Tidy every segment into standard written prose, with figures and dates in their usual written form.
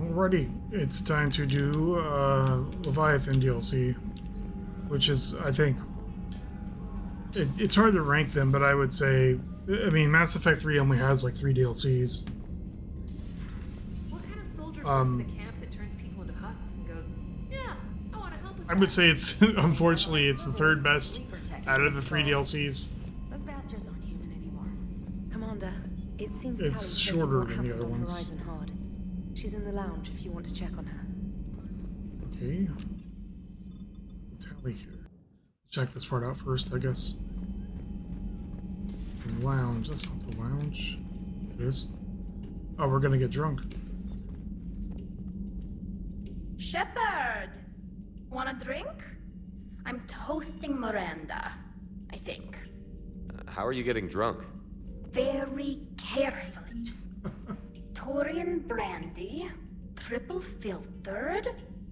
Alrighty, it's time to do Leviathan DLC, which is, I think, it's hard to rank them, but I would say, I mean, Mass Effect 3 only has like 3 DLCs. What kind of soldier goes to the camp that turns people into husks and goes, yeah, I want to help with I would say it's, unfortunately, it's the third best out of the 3 DLCs. Those bastards aren't human anymore. Commander, it seems It's Tali's shorter taking than the what other happened on ones. Horizon hard. She's in the lounge if you want to check on her. Okay. Tali here. Check this part out first, I guess. The lounge. That's not the lounge. It is. Oh, we're gonna get drunk. Shepard! Want a drink? I'm toasting Miranda, I think. How are you getting drunk? Very carefully. Torian brandy, triple filtered,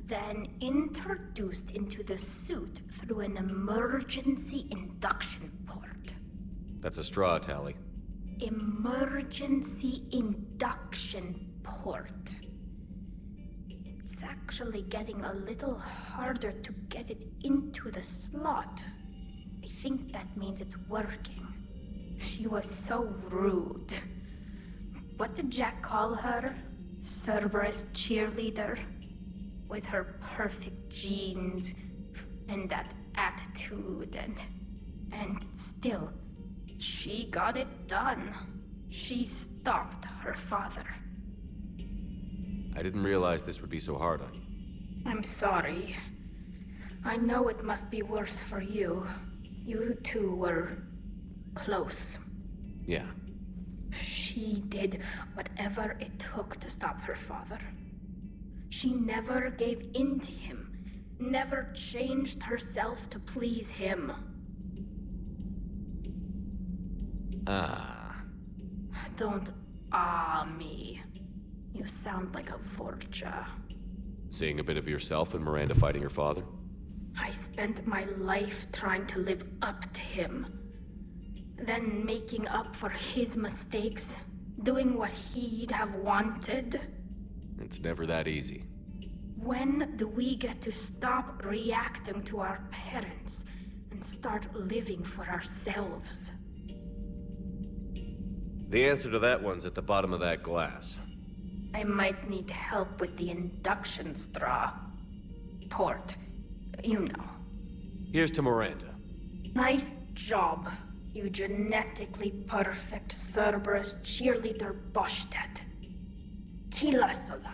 then introduced into the suit through an emergency induction port. That's a straw, Tali. Emergency induction port. It's actually getting a little harder to get it into the slot. I think that means it's working. She was so rude. What did Jack call her? Cerberus cheerleader? With her perfect genes and that attitude and still, she got it done. She stopped her father. I didn't realize this would be so hard on you. I'm sorry. I know it must be worse for you. You two were close. Yeah. She did whatever it took to stop her father. She never gave in to him, never changed herself to please him. Don't me. You sound like a Vorja. Seeing a bit of yourself in Miranda fighting her father? I spent my life trying to live up to him. Then making up for his mistakes, doing what he'd have wanted. It's never that easy. When do we get to stop reacting to our parents and start living for ourselves? The answer to that one's at the bottom of that glass. I might need help with the induction straw. Port. You know. Here's to Miranda. Nice job, you genetically perfect Cerberus cheerleader Boschtet. Kila Solai.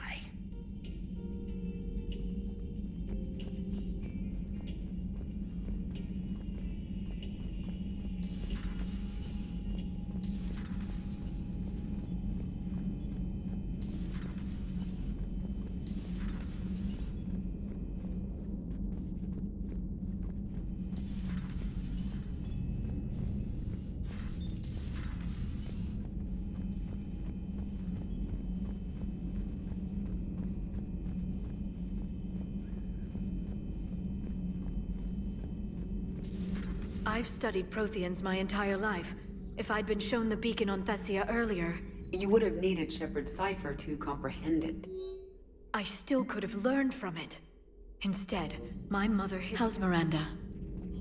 I've studied Protheans my entire life. If I'd been shown the beacon on Thessia earlier, You would have needed Shepard's cipher to comprehend it. I still could have learned from it. Instead, my mother hid. How's Miranda?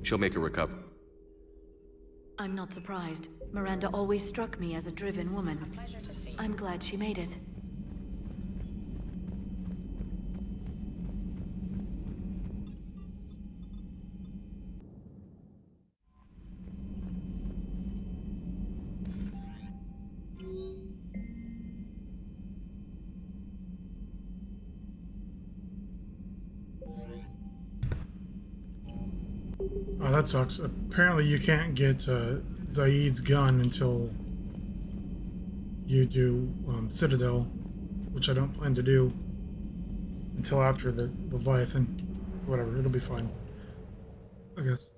She'll make a recovery. I'm not surprised. Miranda always struck me as a driven woman. I'm glad she made it. Oh, that sucks. Apparently you can't get Zaid's gun until you do Citadel, which I don't plan to do until after the Leviathan. Whatever, it'll be fine, I guess.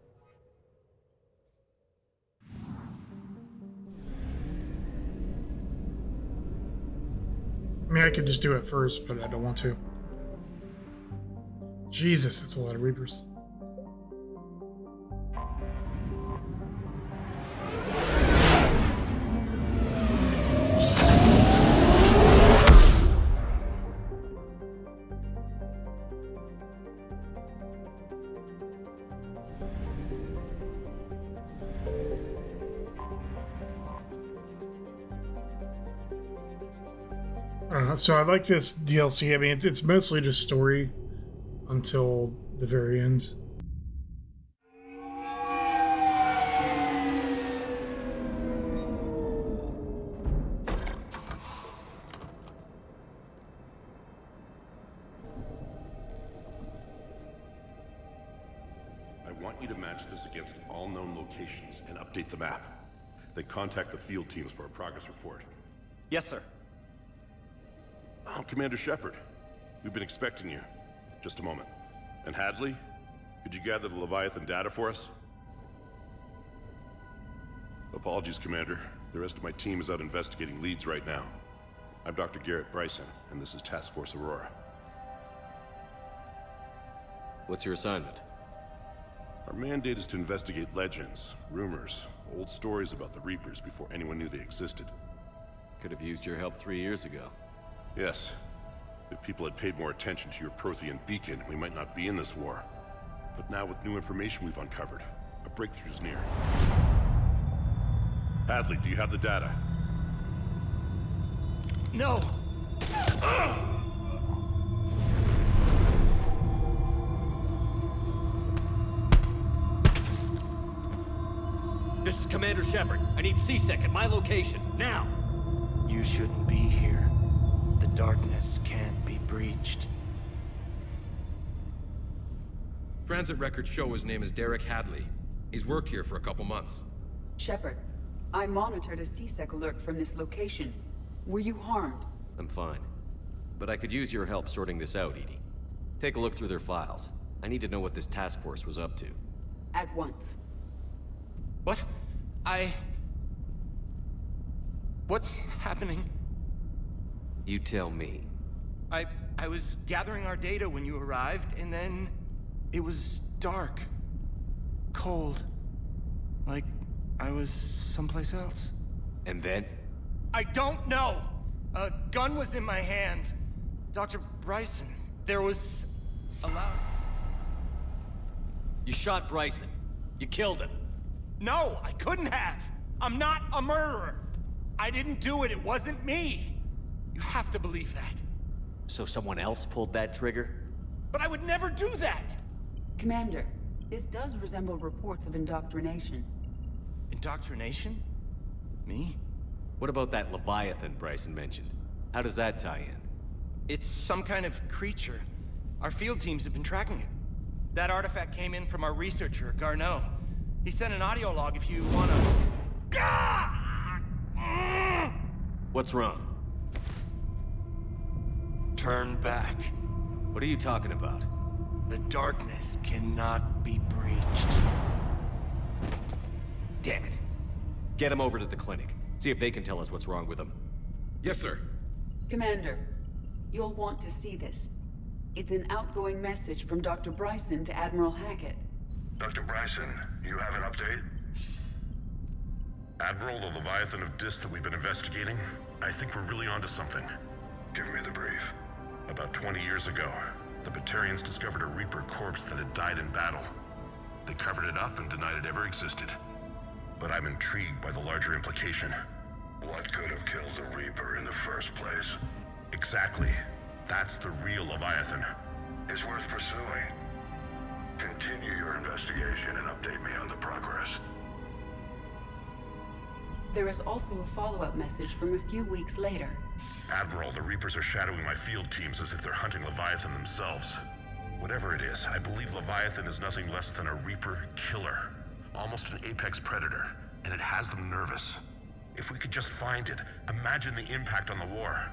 I mean, I could just do it first, but I don't want to. Jesus, it's a lot of Reapers. I don't know. So I like this DLC. I mean, it's mostly just story until the very end. I want you to match this against all known locations and update the map. Then contact the field teams for a progress report. Yes, sir. I'm Commander Shepard. We've been expecting you. Just a moment. And Hadley, could you gather the Leviathan data for us? Apologies, Commander. The rest of my team is out investigating leads right now. I'm Dr. Garrett Bryson, and this is Task Force Aurora. What's your assignment? Our mandate is to investigate legends, rumors, old stories about the Reapers before anyone knew they existed. Could have used your help 3 years ago. Yes. If people had paid more attention to your Prothean beacon, we might not be in this war. But now with new information we've uncovered, a breakthrough's near. Hadley, do you have the data? No! This is Commander Shepard. I need C-Sec at my location, now! You shouldn't be here. The darkness can't be breached. Transit records show his name is Derek Hadley. He's worked here for a couple months. Shepard, I monitored a C-Sec alert from this location. Were you harmed? I'm fine. But I could use your help sorting this out, Edie. Take a look through their files. I need to know what this task force was up to. At once. What? What's happening? You tell me. I was gathering our data when you arrived, and then it was dark. Cold. Like I was someplace else. And then? I don't know! A gun was in my hand. Dr. Bryson, there was a loud... You shot Bryson. You killed him. No, I couldn't have! I'm not a murderer! I didn't do it, it wasn't me! You have to believe that. So someone else pulled that trigger? But I would never do that! Commander, this does resemble reports of indoctrination. Indoctrination? Me? What about that Leviathan Bryson mentioned? How does that tie in? It's some kind of creature. Our field teams have been tracking it. That artifact came in from our researcher, Garneau. He sent an audio log if you wanna... What's wrong? Turn back. What are you talking about? The darkness cannot be breached. Damn it. Get him over to the clinic. See if they can tell us what's wrong with him. Yes, sir. Commander, you'll want to see this. It's an outgoing message from Dr. Bryson to Admiral Hackett. Dr. Bryson, you have an update? Admiral, the Leviathan of Dis that we've been investigating, I think we're really onto something. Give me the brief. About 20 years ago, the Batarians discovered a Reaper corpse that had died in battle. They covered it up and denied it ever existed. But I'm intrigued by the larger implication. What could have killed the Reaper in the first place? Exactly. That's the real Leviathan. It's worth pursuing. Continue your investigation and update me on the progress. There is also a follow-up message from a few weeks later. Admiral, the Reapers are shadowing my field teams as if they're hunting Leviathan themselves. Whatever it is, I believe Leviathan is nothing less than a Reaper killer. Almost an apex predator, and it has them nervous. If we could just find it, imagine the impact on the war.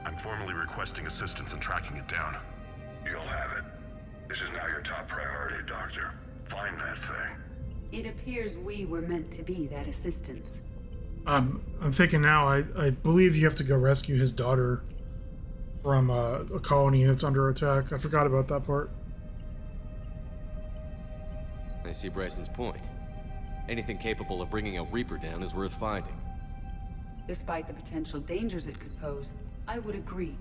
I'm formally requesting assistance in tracking it down. You'll have it. This is now your top priority, Doctor. Find that thing. It appears we were meant to be that assistance. I'm thinking now, I believe you have to go rescue his daughter from a colony that's under attack. I forgot about that part. I see Bryson's point. Anything capable of bringing a Reaper down is worth finding. Despite the potential dangers it could pose, I would agree.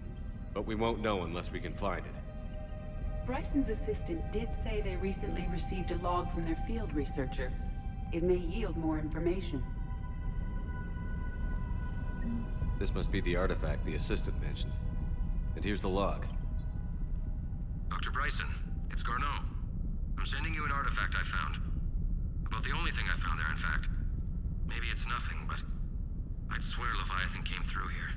But we won't know unless we can find it. Bryson's assistant did say they recently received a log from their field researcher. It may yield more information. This must be the artifact the assistant mentioned. And here's the log. Dr. Bryson, it's Garneau. I'm sending you an artifact I found. About the only thing I found there, in fact. Maybe it's nothing, but I'd swear Leviathan came through here.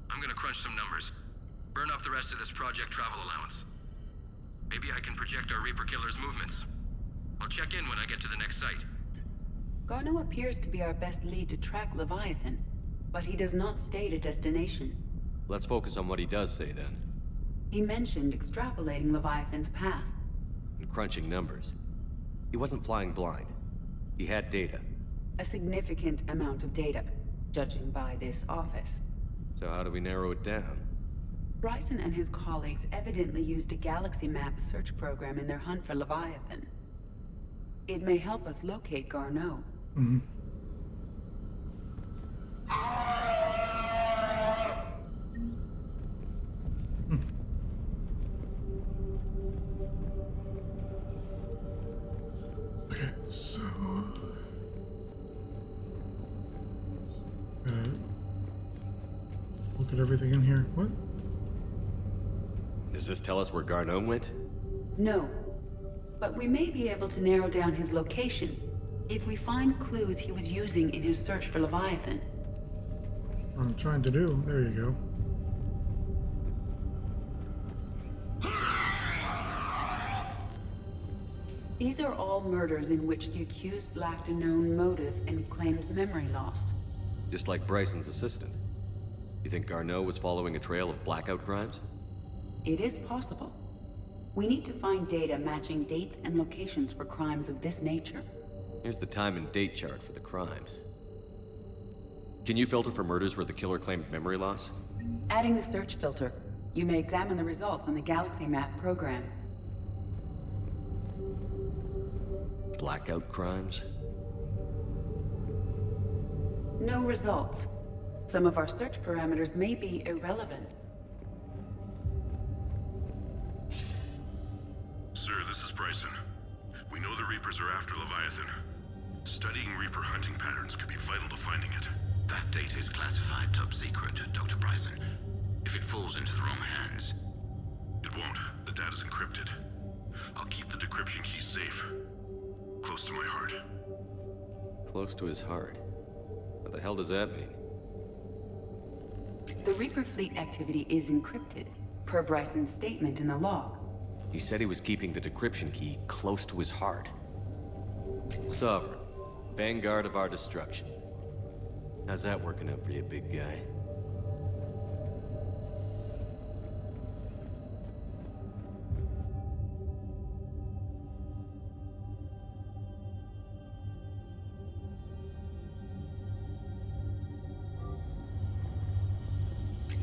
I'm gonna crunch some numbers. Burn up the rest of this project travel allowance. Maybe I can project our Reaper Killer's movements. I'll check in when I get to the next site. Garneau appears to be our best lead to track Leviathan, but he does not state a destination. Let's focus on what he does say then. He mentioned extrapolating Leviathan's path. And crunching numbers. He wasn't flying blind. He had data. A significant amount of data, judging by this office. So how do we narrow it down? Bryson and his colleagues evidently used a galaxy map search program in their hunt for Leviathan. It may help us locate Garneau. Mm-hmm. Okay, so look at everything in here. What? Does this tell us where Garneau went? No, but we may be able to narrow down his location if we find clues he was using in his search for Leviathan. I'm trying to do. There you go. These are all murders in which the accused lacked a known motive and claimed memory loss. Just like Bryson's assistant. You think Garneau was following a trail of blackout crimes? It is possible. We need to find data matching dates and locations for crimes of this nature. Here's the time and date chart for the crimes. Can you filter for murders where the killer claimed memory loss? Adding the search filter, you may examine the results on the Galaxy Map program. Blackout crimes? No results. Some of our search parameters may be irrelevant. Sir, this is Bryson. We know the Reapers are after Leviathan. Studying Reaper hunting patterns could be vital to finding it. That data is classified top secret, Dr. Bryson. If it falls into the wrong hands... It won't. The data's encrypted. I'll keep the decryption key safe. Close to my heart. Close to his heart? What the hell does that mean? The Reaper fleet activity is encrypted, per Bryson's statement in the log. He said he was keeping the decryption key close to his heart. Sovereign, vanguard of our destruction. How's that working out for you, big guy?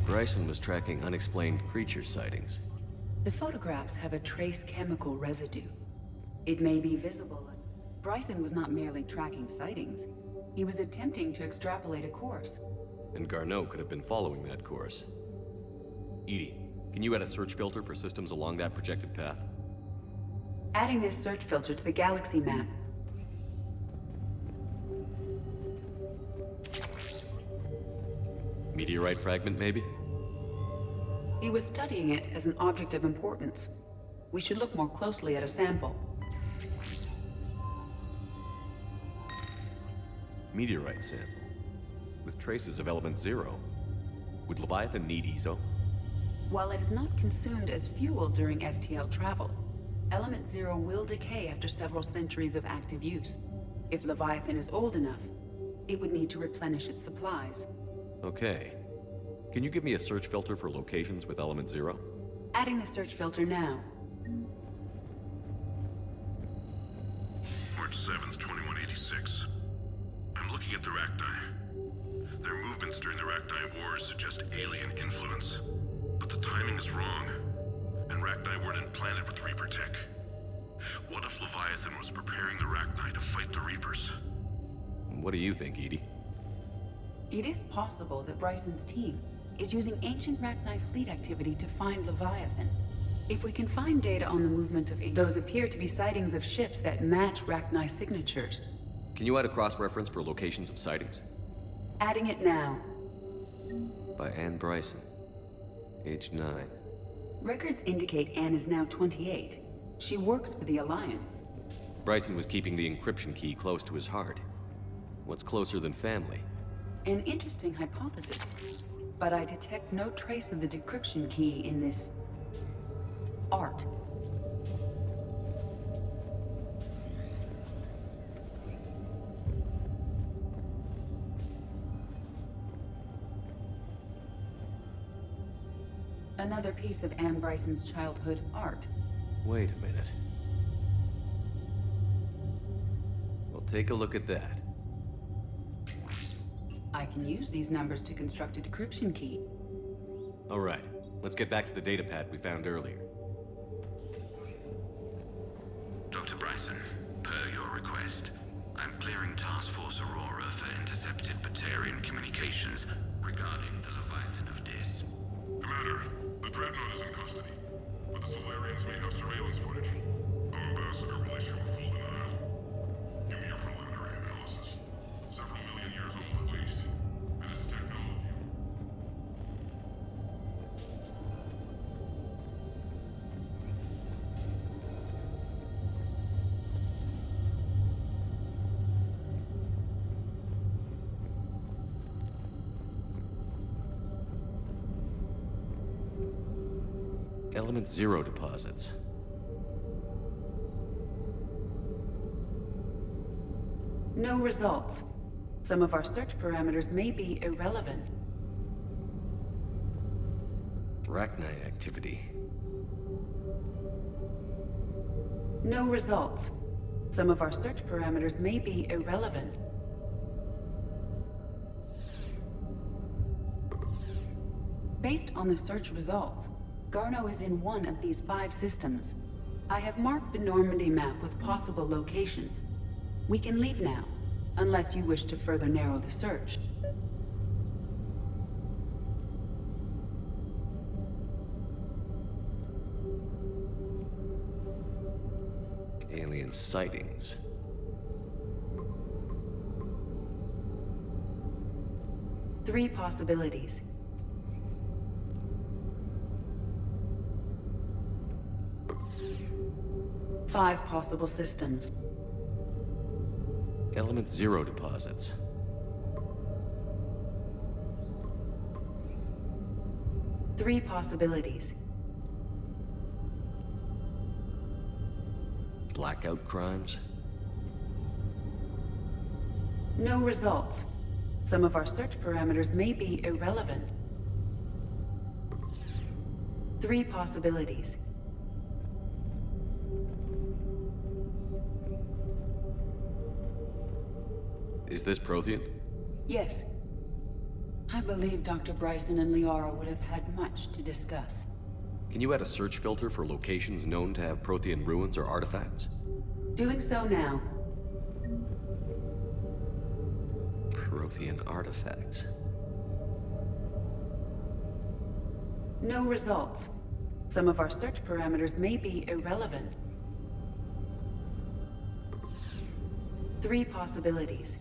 Bryson was tracking unexplained creature sightings. The photographs have a trace chemical residue. It may be visible. Bryson was not merely tracking sightings. He was attempting to extrapolate a course. And Garneau could have been following that course. Edie, can you add a search filter for systems along that projected path? Adding this search filter to the galaxy map. Meteorite fragment, maybe? He was studying it as an object of importance. We should look more closely at a sample. Meteorite sample. With traces of element 0. Would Leviathan need ESO? While it is not consumed as fuel during FTL travel, element 0 will decay after several centuries of active use. If Leviathan is old enough, it would need to replenish its supplies. Okay. Can you give me a search filter for locations with element 0? Adding the search filter now. March 7th, 2186. I'm looking at the Rachni. Their movements during the Rachni Wars suggest alien influence. But the timing is wrong. And Rachni weren't implanted with Reaper tech. What if Leviathan was preparing the Rachni to fight the Reapers? What do you think, Edie? It is possible that Bryson's team is using ancient Rachni fleet activity to find Leviathan. If we can find data on the movement of those appear to be sightings of ships that match Rachni signatures. Can you add a cross-reference for locations of sightings? Adding it now. By Anne Bryson. Age 9. Records indicate Anne is now 28. She works for the Alliance. Bryson was keeping the encryption key close to his heart. What's closer than family? An interesting hypothesis. But I detect no trace of the decryption key in this... art. Another piece of Anne Bryson's childhood art. Wait a minute. Well, take a look at that. I can use these numbers to construct a decryption key. All right, let's get back to the datapad we found earlier. Dr. Bryson, per your request, I'm clearing Task Force Aurora for intercepted Batarian communications regarding the Leviathan of Dis. Commander, the Dreadnought is in custody, but the Solarians may have surveillance footage. Our ambassador will issue a full denial. Give me your preliminary analysis. Several million years old at least, and its technology. Element 0 deposits. No results. Some of our search parameters may be irrelevant. Arachnite activity. No results. Some of our search parameters may be irrelevant. Based on the search results, Garneau is in one of these 5 systems. I have marked the Normandy map with possible locations. We can leave now, unless you wish to further narrow the search. Alien sightings. Three possibilities. Five possible systems. Element 0 deposits. Three possibilities. Blackout crimes. No results. Some of our search parameters may be irrelevant. Three possibilities. Is this Prothean? Yes. I believe Dr. Bryson and Liara would have had much to discuss. Can you add a search filter for locations known to have Prothean ruins or artifacts? Doing so now. Prothean artifacts. No results. Some of our search parameters may be irrelevant. Three possibilities.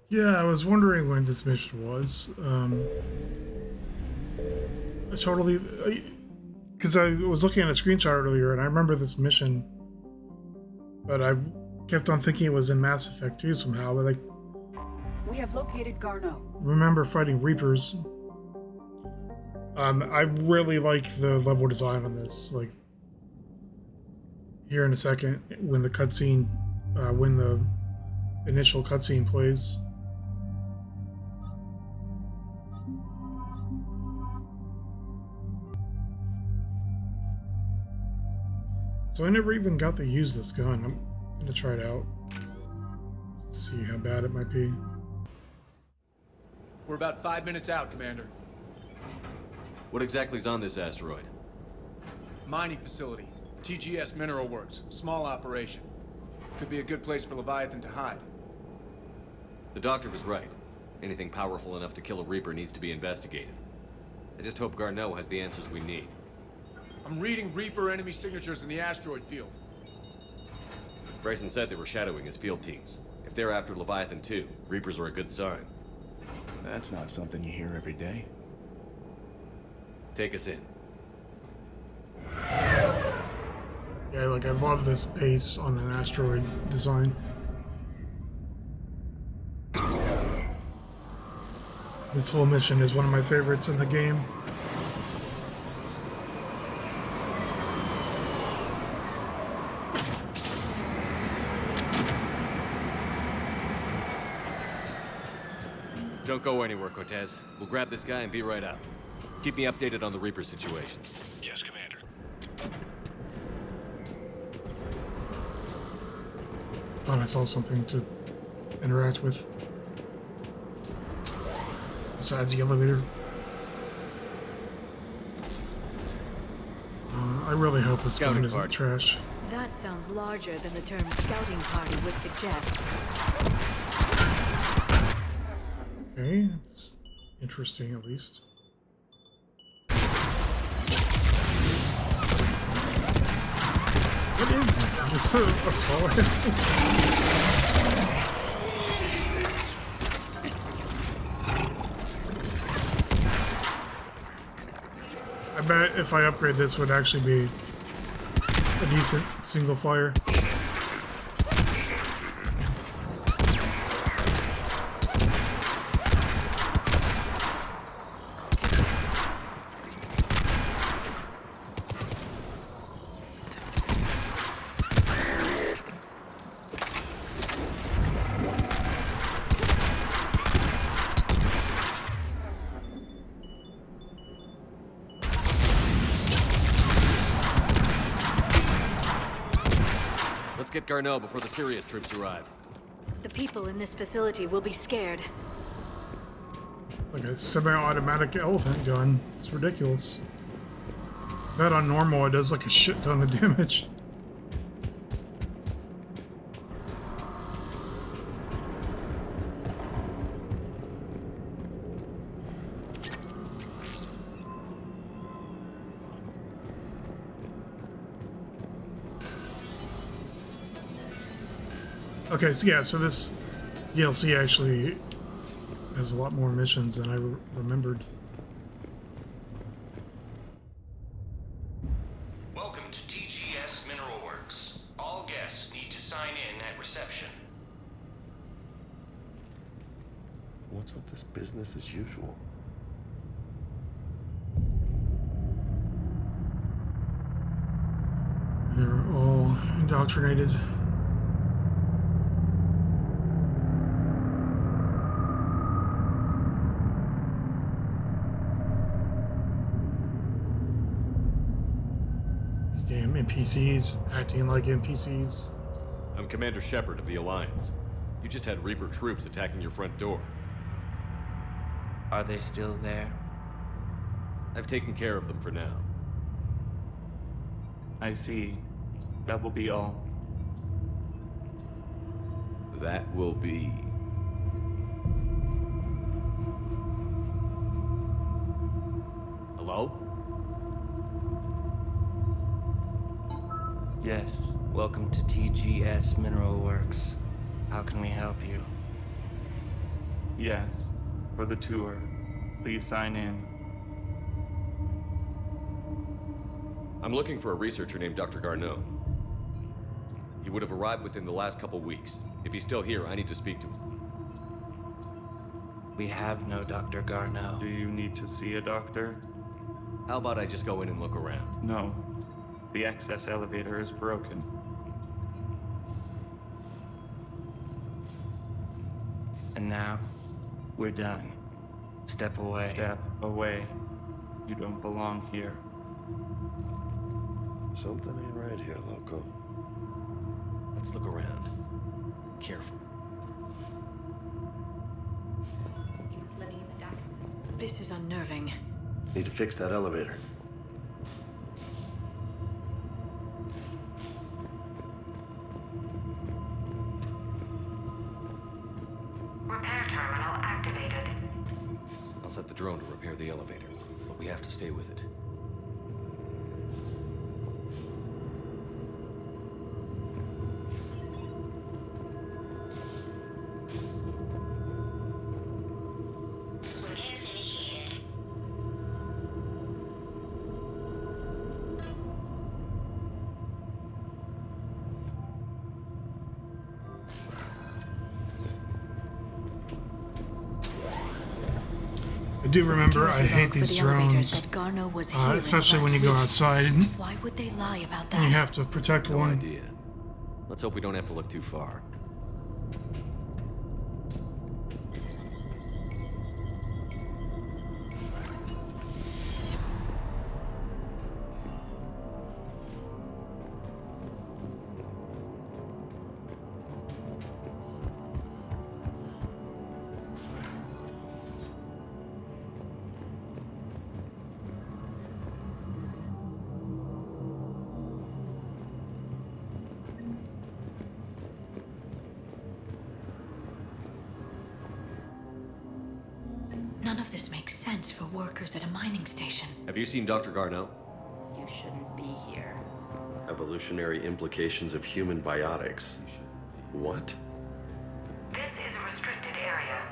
Yeah, I was wondering when this mission was. I totally... Because I was looking at a screenshot earlier, and I remember this mission, but I kept on thinking it was in Mass Effect 2 somehow, but like... We have located Garneau. Remember fighting Reapers. I really like the level design on this. Like, here in a second, when the cutscene, when the initial cutscene plays. So I never even got to use this gun. I'm gonna try it out. See how bad it might be. We're about 5 minutes out, Commander. What exactly is on this asteroid? Mining facility. TGS Mineral Works. Small operation. Could be a good place for Leviathan to hide. The doctor was right. Anything powerful enough to kill a Reaper needs to be investigated. I just hope Garneau has the answers we need. I'm reading Reaper enemy signatures in the asteroid field. Bryson said they were shadowing his field teams. If they're after Leviathan too, Reapers are a good sign. That's not something you hear every day. Take us in. Yeah, like I love this base on an asteroid design. This whole mission is one of my favorites in the game. Don't go anywhere, Cortez. We'll grab this guy and be right up. Keep me updated on the Reaper situation. Yes, Commander. Thought I saw something to interact with. Besides the elevator. I really hope this gun isn't trash. That sounds larger than the term scouting party would suggest. Okay, it's interesting at least. What is this? Is this a solid? I bet if I upgrade this would actually be a decent single fire. Get Garneau before the serious troops arrive. The people in this facility will be scared. Like a semi-automatic elephant gun. It's ridiculous. Bet on normal it does like a shit ton of damage. Okay, so yeah, so this DLC actually has a lot more missions than I remembered. Welcome to TGS Mineral Works. All guests need to sign in at reception. What's with this business as usual? They're all indoctrinated. Damn NPCs acting like NPCs. I'm Commander Shepard of the Alliance. You just had Reaper troops attacking your front door. Are they still there? I've taken care of them for now. I see. That will be all. That will be... Hello? Yes, welcome to TGS Mineral Works. How can we help you? Yes, for the tour. Please sign in. I'm looking for a researcher named Dr. Garneau. He would have arrived within the last couple weeks. If he's still here, I need to speak to him. We have no Dr. Garneau. Do you need to see a doctor? How about I just go in and look around? No. The access elevator is broken. And now, we're done. Step away. Step away. You don't belong here. Something ain't right here, Loco. Let's look around. Careful. He was living in the ducts. This is unnerving. Need to fix that elevator. Repair terminal activated. I'll set the drone to repair the elevator, but we have to stay with it. Repairs initiated. I do remember I hate these drones, especially when you go outside Why would they lie about and you that? have to protect No one. idea. Let's hope we don't have to look too far. None of this makes sense for workers at a mining station. Have you seen Dr. Garneau? You shouldn't be here. Evolutionary implications of human biotics. What? This is a restricted area.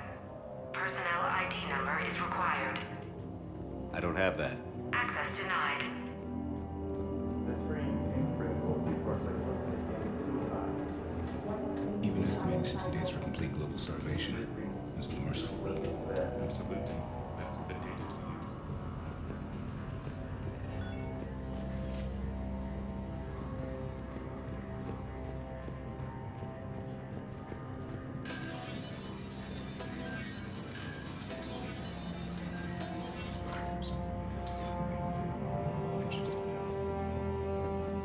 Personnel ID number is required. I don't have that. Access denied. Even estimating 60 days for complete global starvation is the merciful road. Absolutely. That's the data to use.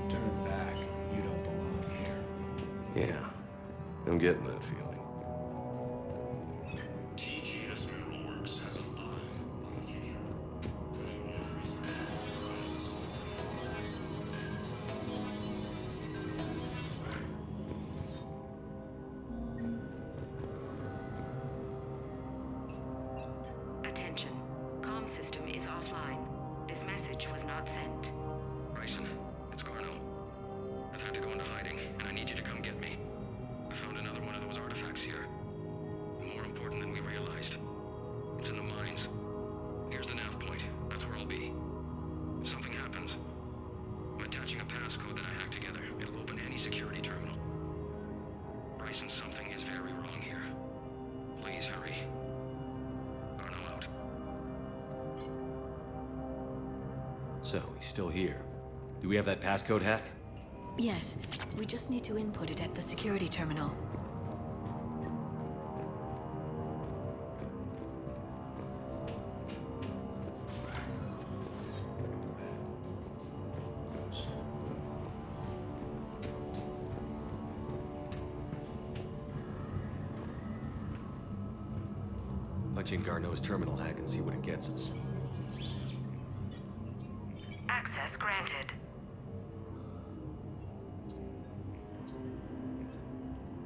Turn back. You don't belong here. Yeah, I'm getting that feeling. TGS Mineral Works has an eye on the future. Doing every Attention. Comm system is offline. This message was not sent. Bryson, it's Garneau. I've had to go into hiding, and I need you to come get me. I found another one of those artifacts here. More important than we realized. It's in the mines. Here's the nav point. That's where I'll be. If something happens, I'm attaching a passcode that I hacked together. It'll open any security terminal. Bryson, something is very wrong here. Please hurry. Garneau out. So, he's still here. Do we have that passcode hack? Yes, we just need to input it at the security terminal. Punch in Garneau's terminal hack and see what it gets us. Access granted.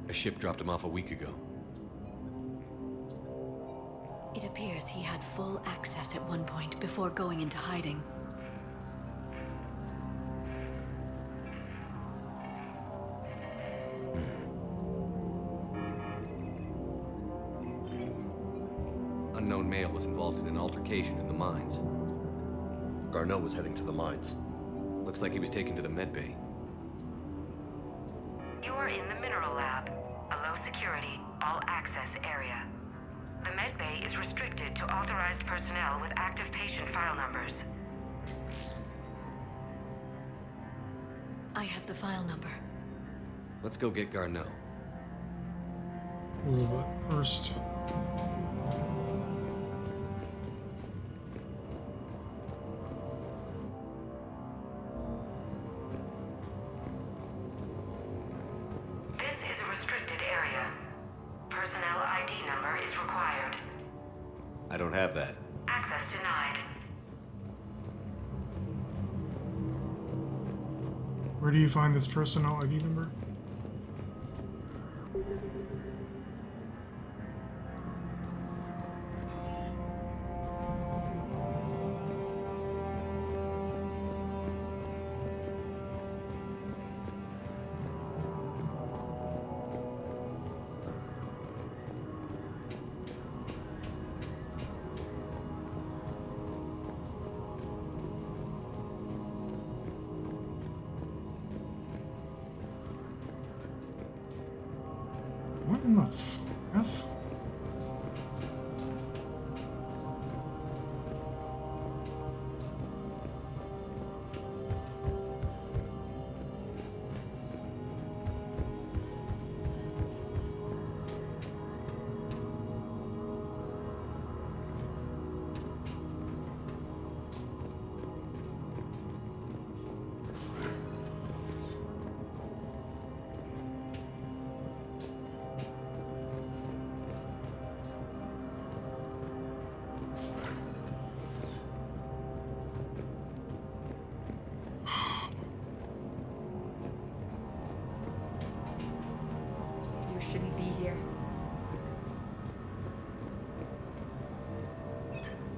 A ship dropped him off a week ago. It appears he had full access at one point before going into hiding. unknown male was involved in an altercation in the mines. Garneau was heading to the mines. Looks like he was taken to the medbay. You are in the mineral lab, a low-security, all-access area. The medbay is restricted to authorized personnel with active patient file numbers. I have the file number. Let's go get Garneau. Ooh, but first. This is a restricted area. Personnel ID number is required. I don't have that. Access denied. Where do you find this personnel ID number? What in the F? You shouldn't be here.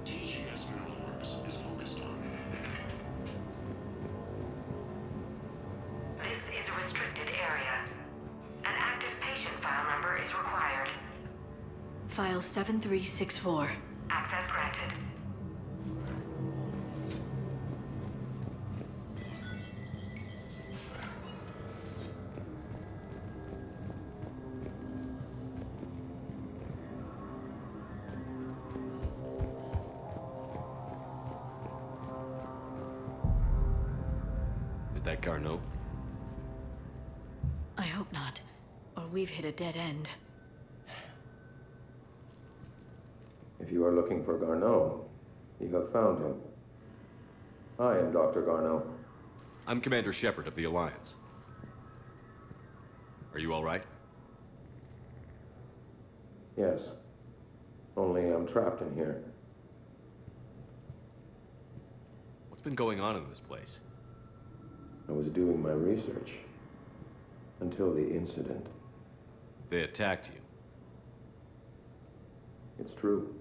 TGS Metalworks is focused on. This is a restricted area. An active patient file number is required. File 7364. Access granted. Is that Garneau? I hope not, or we've hit a dead end. If you are looking for Garneau, you have found him. I am Dr. Garneau. I'm Commander Shepard of the Alliance. Are you all right? Yes. Only I'm trapped in here. What's been going on in this place? I was doing my research. Until the incident. They attacked you. It's true.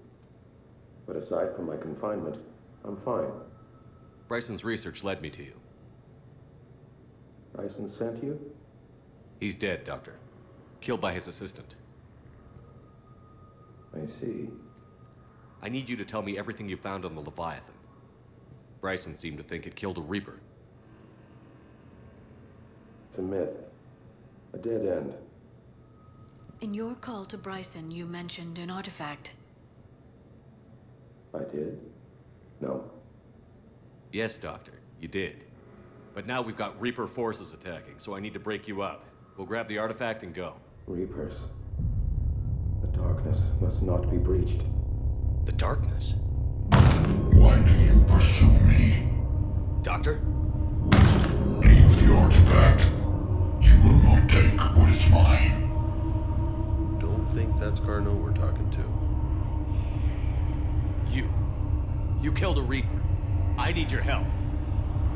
But aside from my confinement, I'm fine. Bryson's research led me to you. Bryson sent you? He's dead, Doctor. Killed by his assistant. I see. I need you to tell me everything you found on the Leviathan. Bryson seemed to think it killed a Reaper. It's a myth. A dead end. In your call to Bryson, you mentioned an artifact. I did? No. Yes, Doctor, you did. But now we've got Reaper forces attacking, so I need to break you up. We'll grab the artifact and go. Reapers. The darkness must not be breached. The darkness? Why do you pursue me? Doctor? Leave the artifact. You will not take what is mine. Don't think that's Garneau we're talking to. You killed a Reaper. I need your help.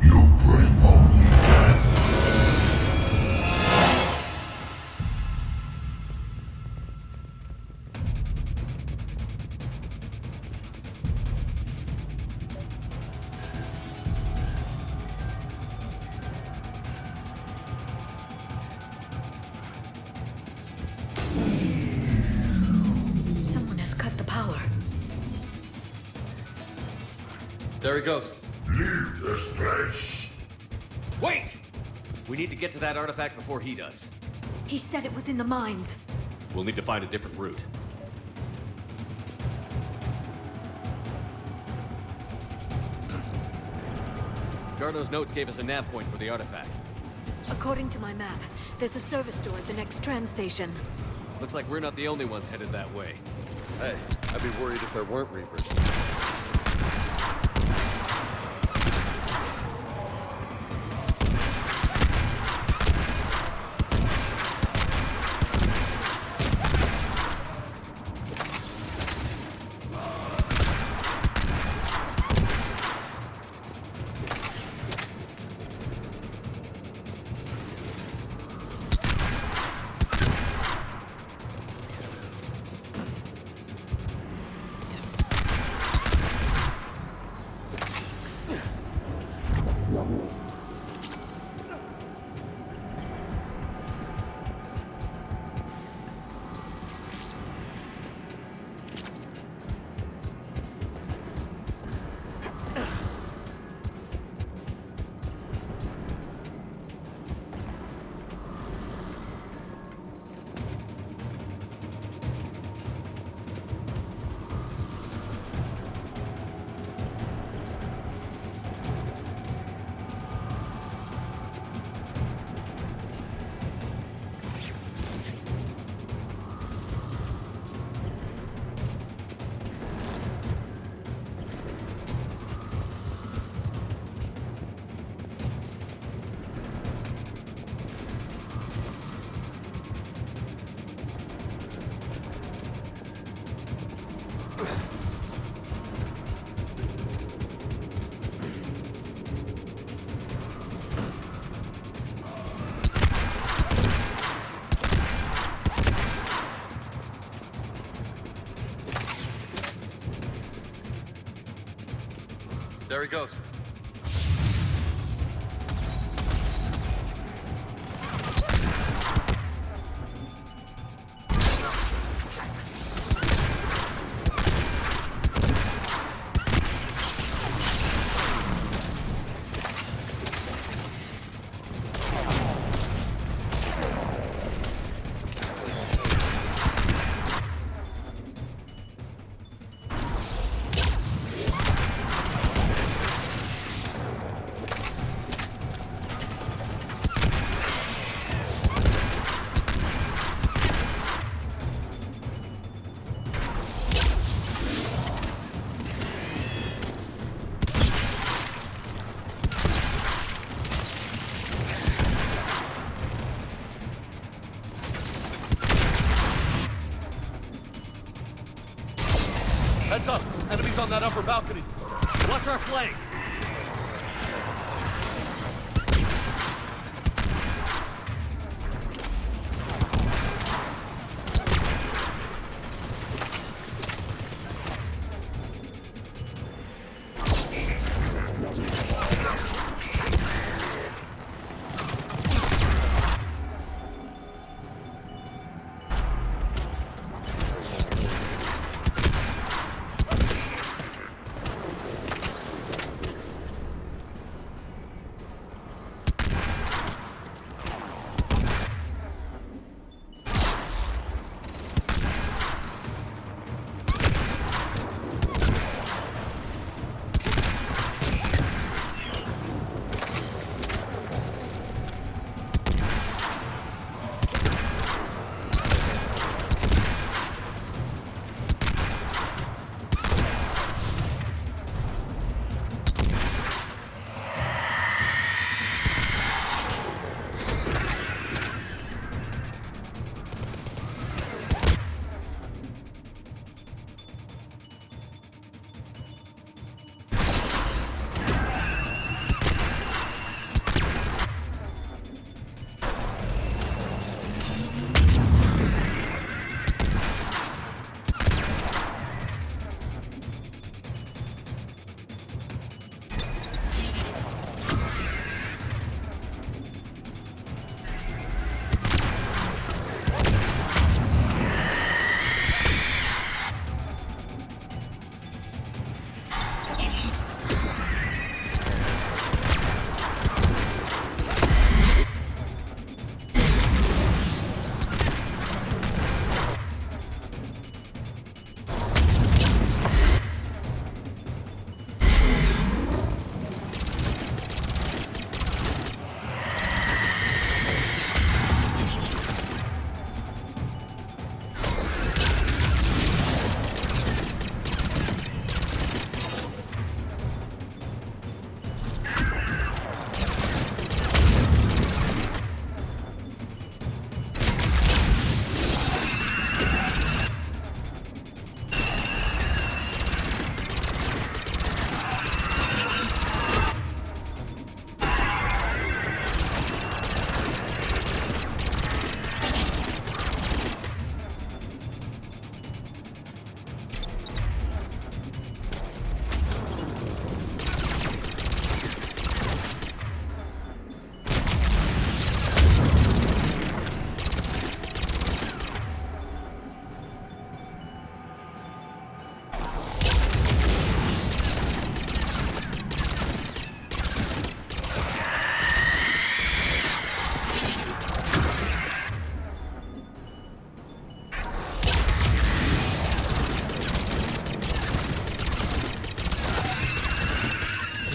You bring only death. Someone has cut the power. There he goes. Leave this place. Wait! We need to get to that artifact before he does. He said it was in the mines. We'll need to find a different route. Garno's notes gave us a nav point for the artifact. According to my map, there's a service door at the next tram station. Looks like we're not the only ones headed that way. Hey, I'd be worried if there weren't Reapers. There he goes. Heads up! Enemies on that upper balcony! Watch our flank!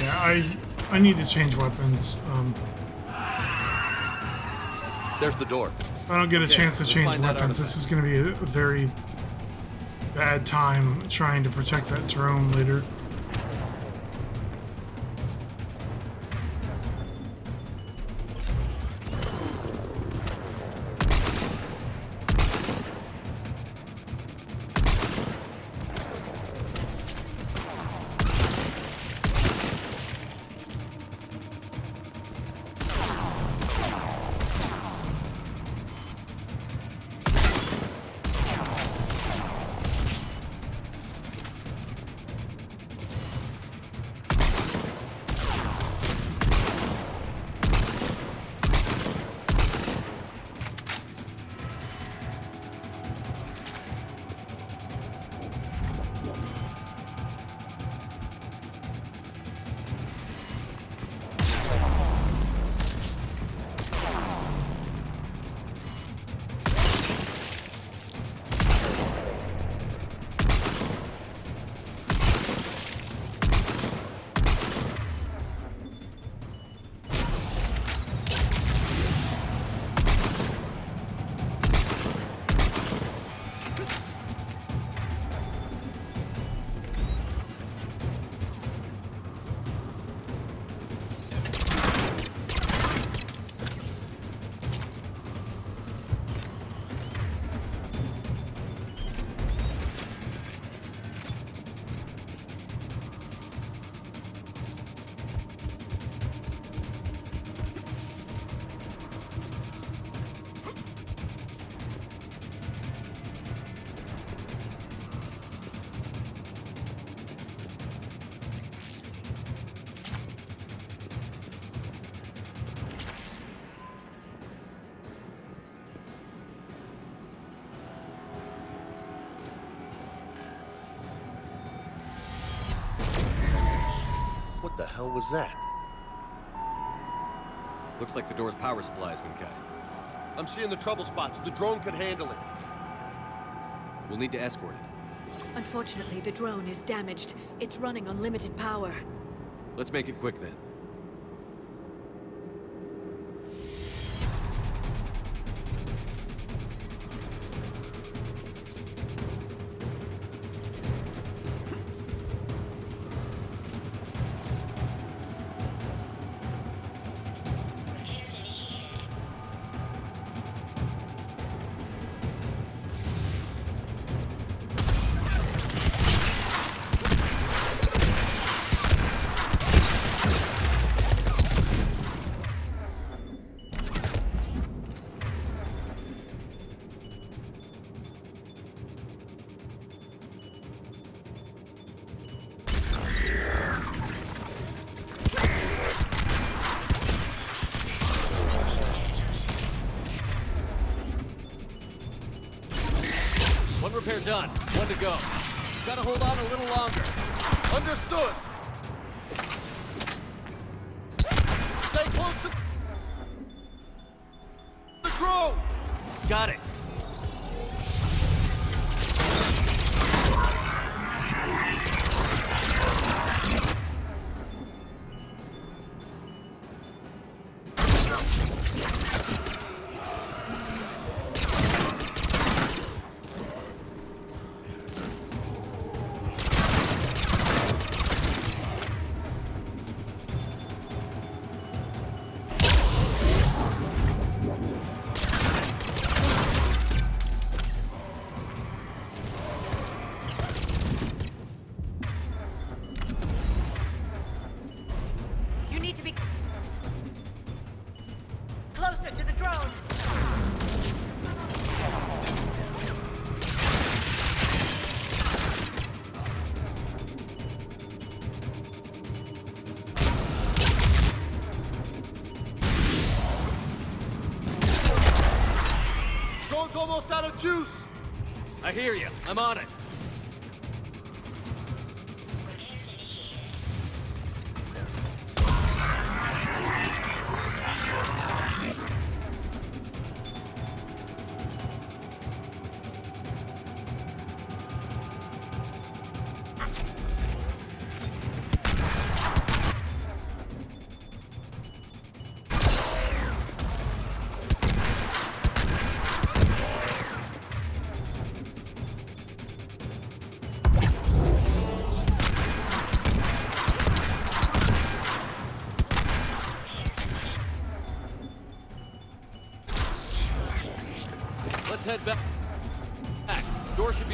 Yeah, I need to change weapons. There's the door. If I don't get a chance to change weapons, this is going to be a very bad time trying to protect that drone later. What the hell was that? Looks like the door's power supply's been cut. I'm seeing the trouble spots. The drone could handle it. We'll need to escort it. Unfortunately, the drone is damaged. It's running on limited power. Let's make it quick then. Repair done. One to go. Gotta hold on a little longer. Understood! Stay close to the drone! Got it. Almost out of juice! I hear you. I'm on it.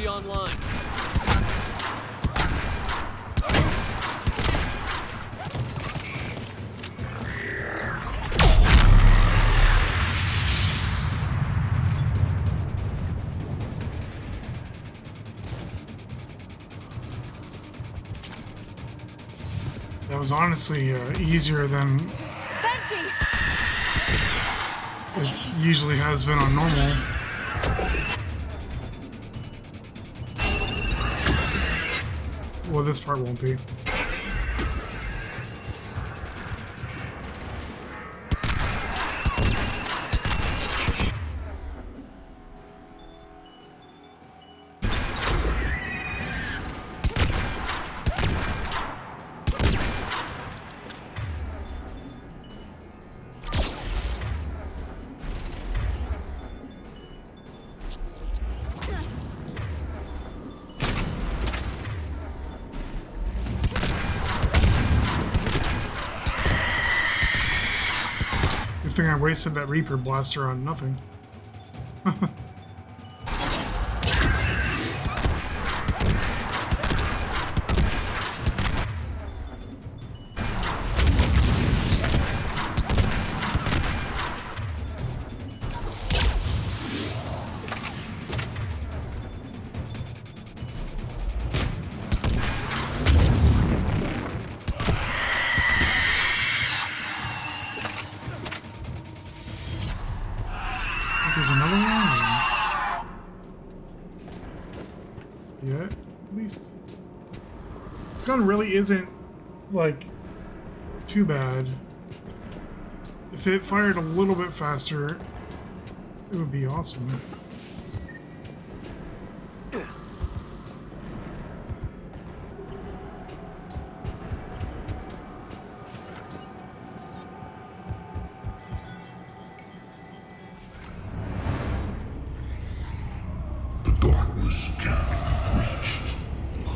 UAV online. That was honestly easier than it usually has been on normal. Well, this part won't be. Good thing I wasted that Reaper blaster on nothing. There's another one. Yeah, at least. This gun really isn't, like, too bad. If it fired a little bit faster, it would be awesome.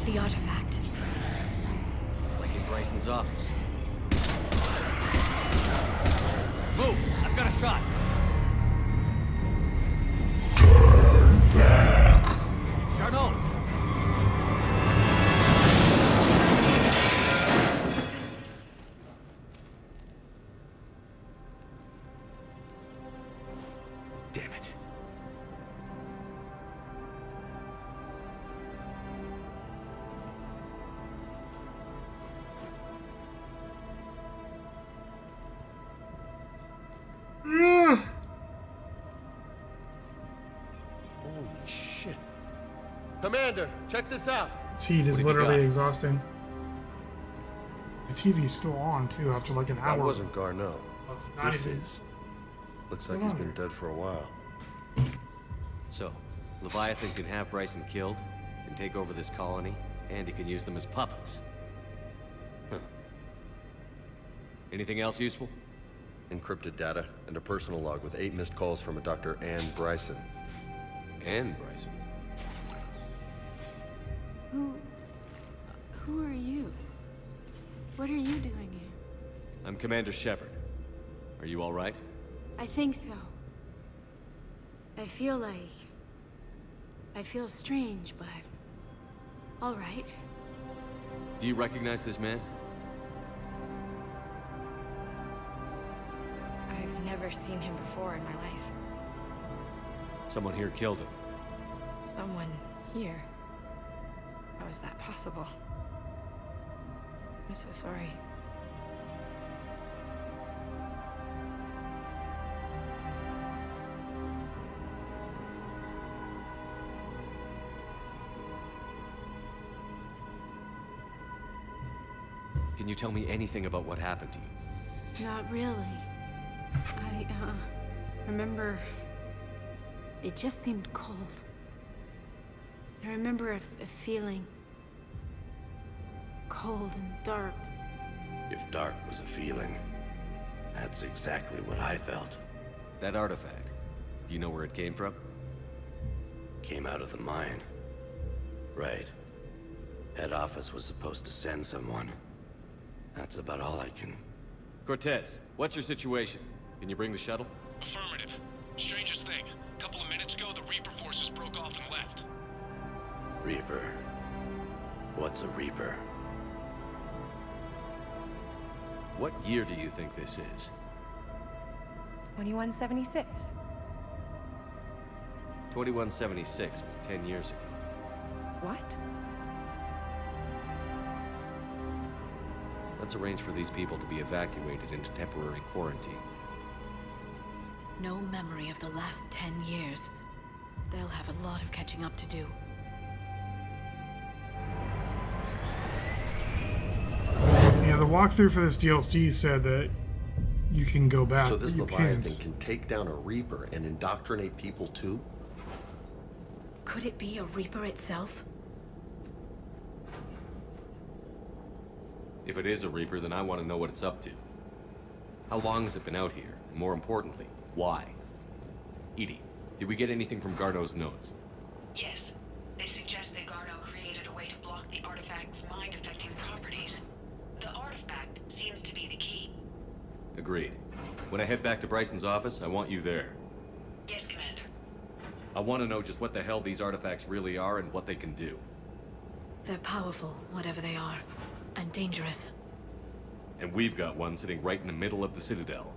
The artifact. Like in Bryson's office. Move! I've got a shot. Turn back. Garneau! Damn it. Holy shit. Commander, check this out. This heat is literally exhausting. The TV's still on too after like an hour. That wasn't Garneau. Of This not is. Looks like he's been dead for a while. So, Leviathan can have Bryson killed and take over this colony, and he can use them as puppets. Huh. Anything else useful? Encrypted data and a personal log with 8 missed calls from a Dr. Ann Bryson. Ann Bryson? Who are you? What are you doing here? I'm Commander Shepard. Are you all right? I think so. I feel strange, but all right. Do you recognize this man? I've never seen him before in my life. Someone here killed him. Someone here? How is that possible? I'm so sorry. Can you tell me anything about what happened to you? Not really. I, remember... It just seemed cold. I remember a feeling... cold and dark. If dark was a feeling, that's exactly what I felt. That artifact, do you know where it came from? Came out of the mine. Right. Head office was supposed to send someone. That's about all I can... Cortez, what's your situation? Can you bring the shuttle? Affirmative. Strangest thing. A couple of minutes ago, the Reaper forces broke off and left. Reaper. What's a Reaper? What year do you think this is? 2176. 2176 was 10 years ago. What? Let's arrange for these people to be evacuated into temporary quarantine. No memory of the last 10 years. They'll have a lot of catching up to do. Yeah, the walkthrough for this DLC said that you can go back, So this but you Leviathan can't. can take down a Reaper and indoctrinate people too? Could it be a Reaper itself? If it is a Reaper, then I want to know what it's up to. How long has it been out here? And more importantly, why? Edie, did we get anything from Garneau's notes? Yes. They suggest that Garneau created a way to block the artifact's mind-affecting properties. The artifact seems to be the key. Agreed. When I head back to Bryson's office, I want you there. Yes, Commander. I want to know just what the hell these artifacts really are and what they can do. They're powerful, whatever they are, and dangerous. And we've got one sitting right in the middle of the Citadel.